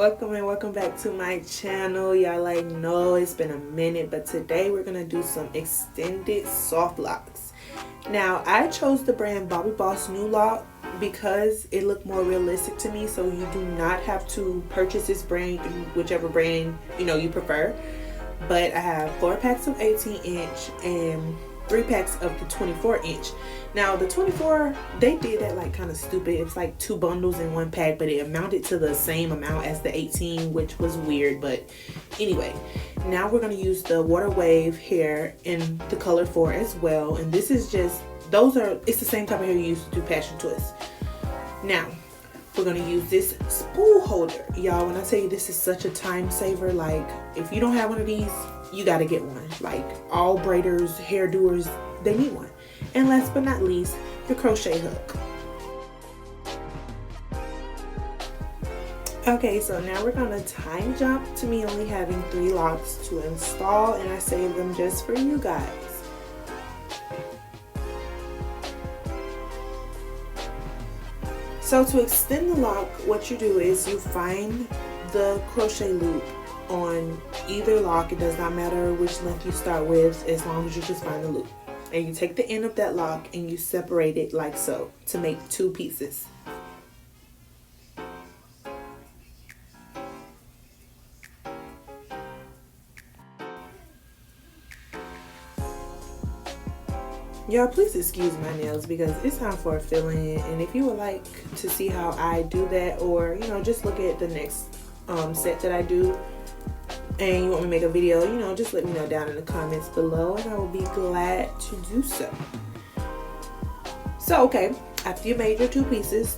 welcome and welcome back to my channel. Y'all like know it's been a minute, but today we're gonna do some extended soft locks. Now I chose the brand Bobbi Boss New Lock because it looked more realistic to me, so you do not have to purchase this brand, whichever brand you prefer. But I have 4 packs of 18-inch and 3 packs of the 24-inch. Now the 24, they did that like kind of stupid. It's like 2 bundles in 1 pack, but it amounted to the same amount as the 18, which was weird. But anyway, now we're going to use the Water Wave hair in the color 4 as well. And this is just, it's the same type of hair you used to do passion twists. Now we're going to use this spool holder. Y'all, when I tell you this is such a time saver, like if you don't have one of these, you got to get one. Like all braiders, hairdoers, they need one. And last but not least, the crochet hook. Okay, so now we're gonna time jump to me only having 3 locks to install, and I saved them just for you guys. So to extend the lock, what you do is you find the crochet loop on either lock. It does not matter which length you start with, as long as you just find the loop. And you take the end of that lock and you separate it like so to make 2 pieces. Y'all, please excuse my nails because it's time for a fill-in, and if you would like to see how I do that, or just look at the next set that I do, and you want me to make a video, just let me know down in the comments below, and I will be glad to do so. So, okay, after you made your 2 pieces,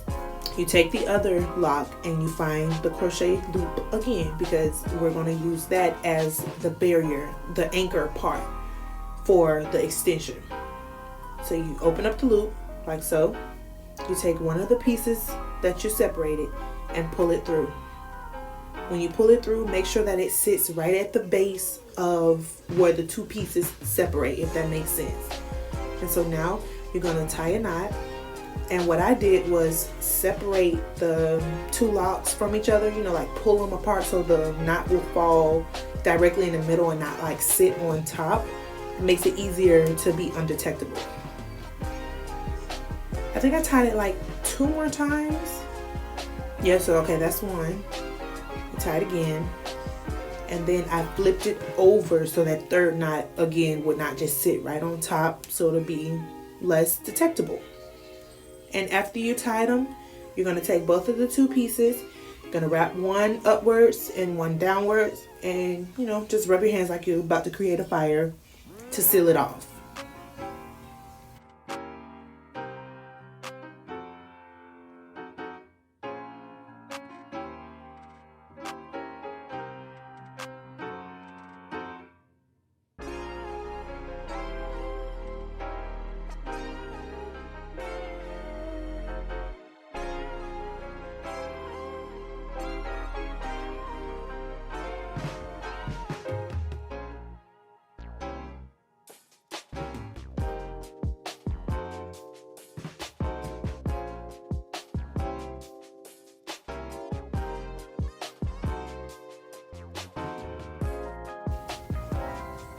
you take the other lock and you find the crochet loop again, because we're going to use that as the barrier, the anchor part for the extension. So you open up the loop like so. You take one of the pieces that you separated and pull it through. When you pull it through, make sure that it sits right at the base of where the 2 pieces separate, if that makes sense. And so now you're going to tie a knot. And what I did was separate the 2 locks from each other, like pull them apart so the knot will fall directly in the middle and not like sit on top. It makes it easier to be undetectable. I think I tied it like 2 more times. Yeah, so okay, that's 1. Tie it again, and then I flipped it over so that 3rd knot again would not just sit right on top, so it'll be less detectable. And after you tie them, you're going to take both of the 2 pieces, you're going to wrap one upwards and one downwards, and just rub your hands like you're about to create a fire to seal it off.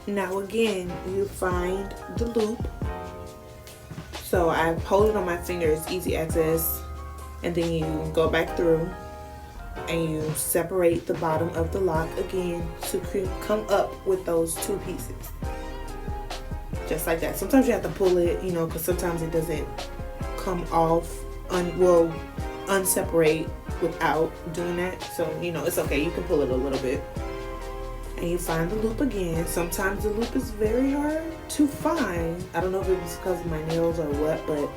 Now again, you find the loop. So I hold it on my finger, it's easy access, and then you go back through and you separate the bottom of the lock again to come up with those 2 pieces. Just like that. Sometimes you have to pull it, because sometimes it doesn't come off, unseparate without doing that. So, it's okay, you can pull it a little bit. And you find the loop again. Sometimes the loop is very hard to find. I don't know if it was because of my nails or what, but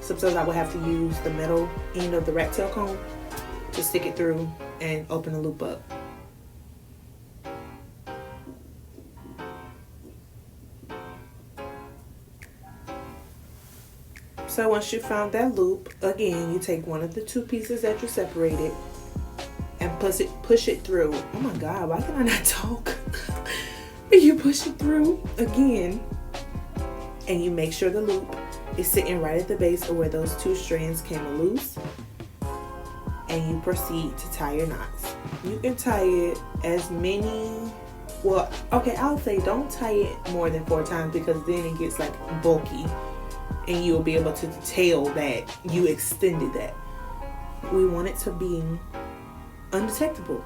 sometimes I would have to use the metal end of the rat tail comb to stick it through and open the loop up. So once you found that loop, again, you take one of the 2 pieces that you separated and push it through. Oh my God, why can I not talk? You push it through again, and you make sure the loop is sitting right at the base of where those 2 strands came loose, and you proceed to tie your knots. You can tie it as many, well, okay, I'll say don't tie it more than 4 times, because then it gets like bulky and you'll be able to tell that you extended that. We want it to be undetectable.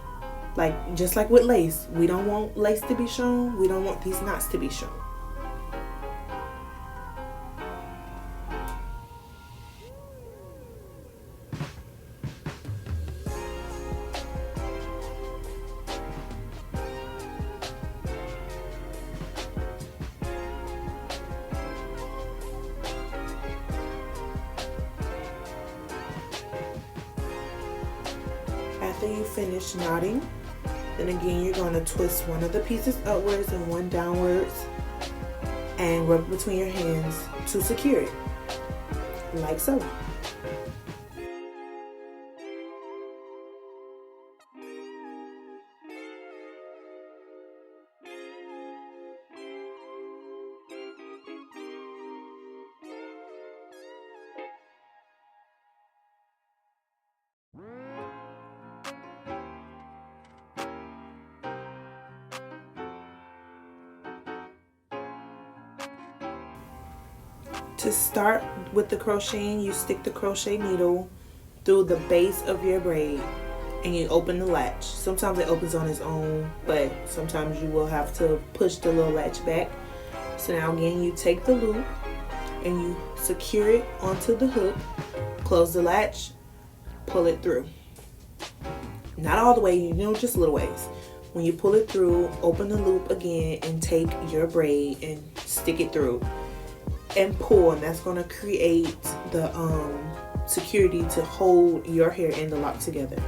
Like, just like with lace, we don't want lace to be shown. We don't want these knots to be shown. After you finish knotting, then again you're going to twist one of the pieces upwards and one downwards and rub it between your hands to secure it, like so. To start with the crocheting, you stick the crochet needle through the base of your braid and you open the latch. Sometimes it opens on its own, but sometimes you will have to push the little latch back. So now again, you take the loop and you secure it onto the hook, close the latch, pull it through. Not all the way, you know, just little ways. When you pull it through, open the loop again and take your braid and stick it through and pull, and that's going to create the security to hold your hair and the lock together.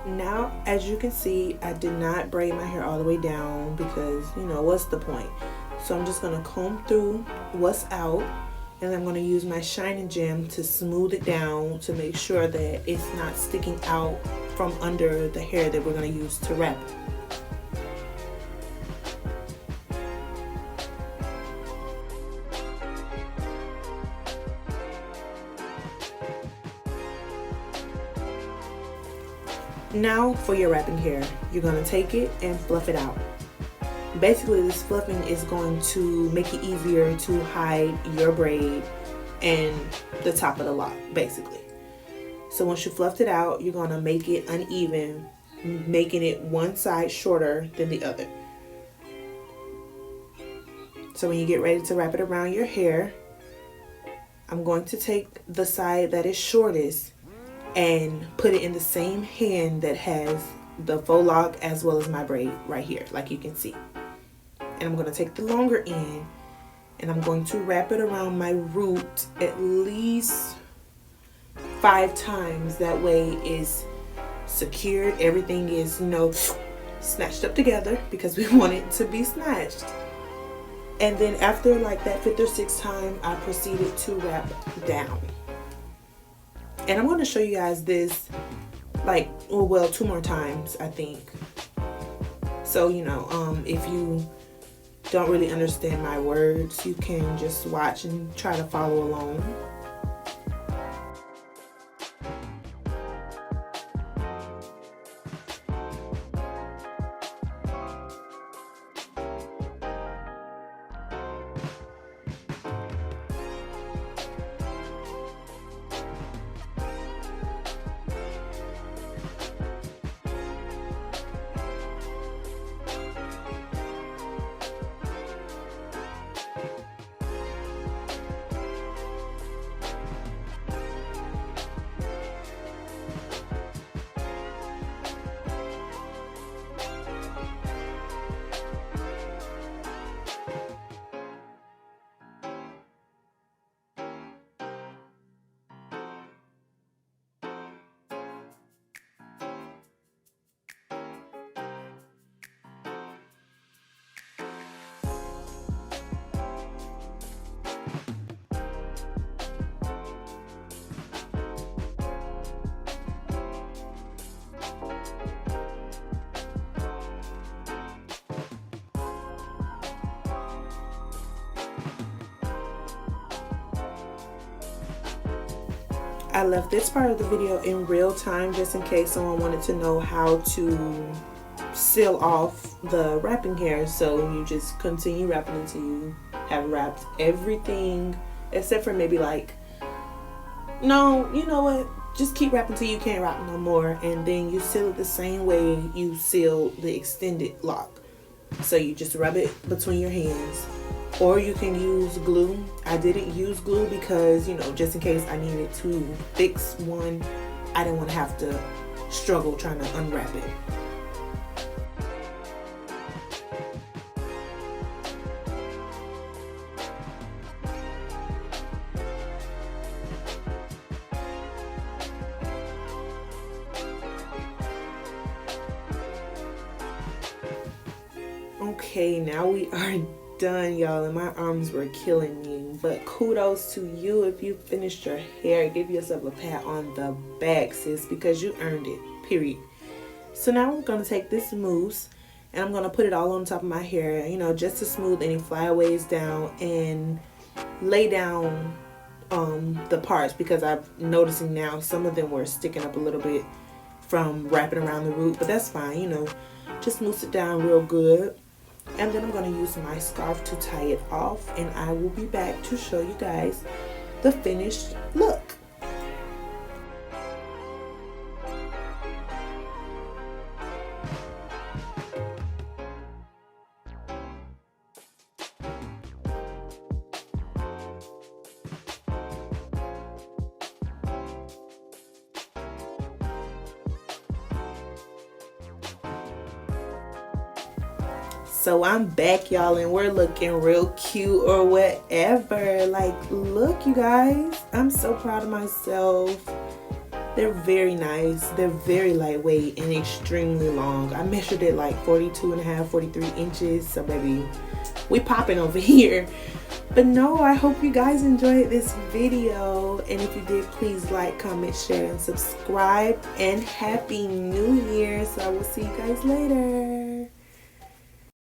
Now, as you can see, I did not braid my hair all the way down because, you know, what's the point? So I'm just going to comb through what's out, and I'm going to use my shining gem to smooth it down to make sure that it's not sticking out from under the hair that we're going to use to wrap it. Now for your wrapping hair, you're going to take it and fluff it out. Basically, this fluffing is going to make it easier to hide your braid and the top of the lock, basically. So once you fluffed it out, you're going to make it uneven, making it one side shorter than the other. So when you get ready to wrap it around your hair, I'm going to take the side that is shortest and put it in the same hand that has the faux lock as well as my braid right here, like you can see. And I'm going to take the longer end and I'm going to wrap it around my root at least 5 times. That way it's secured. Everything is, you know, snatched up together because we want it to be snatched. And then after like that 5th or 6th time, I proceeded to wrap down. And I'm going to show you guys this like, well, 2 more times, I think. So, you know, if you don't really understand my words, you can just watch and try to follow along. I left this part of the video in real time just in case someone wanted to know how to seal off the wrapping hair. So you just continue wrapping until you have wrapped everything except for maybe like, no, you know what, just keep wrapping until you can't wrap no more, and then you seal it the same way you seal the extended lock. So you just rub it between your hands, or you can use glue. I didn't use glue because, you know, just in case I needed to fix one, I didn't want to have to struggle trying to unwrap it. Okay, now we are done, y'all, and my arms were killing me, but kudos to you if you finished your hair. Give yourself a pat on the back, sis, because you earned it, period. So now I'm going to take this mousse and I'm going to put it all on top of my hair, you know, just to smooth any flyaways down and lay down the parts, because I'm noticing now some of them were sticking up a little bit from wrapping around the root, but that's fine, you know, just mousse it down real good. And then I'm going to use my scarf to tie it off, and I will be back to show you guys the finished look. So I'm back, y'all, and we're looking real cute or whatever. Like, look, you guys, I'm so proud of myself. They're very nice. They're very lightweight and extremely long. I measured it like 42.5, 43 inches. So baby, we popping over here. But no, I hope you guys enjoyed this video, and if you did, please like, comment, share, and subscribe. And Happy New Year. So I will see you guys later.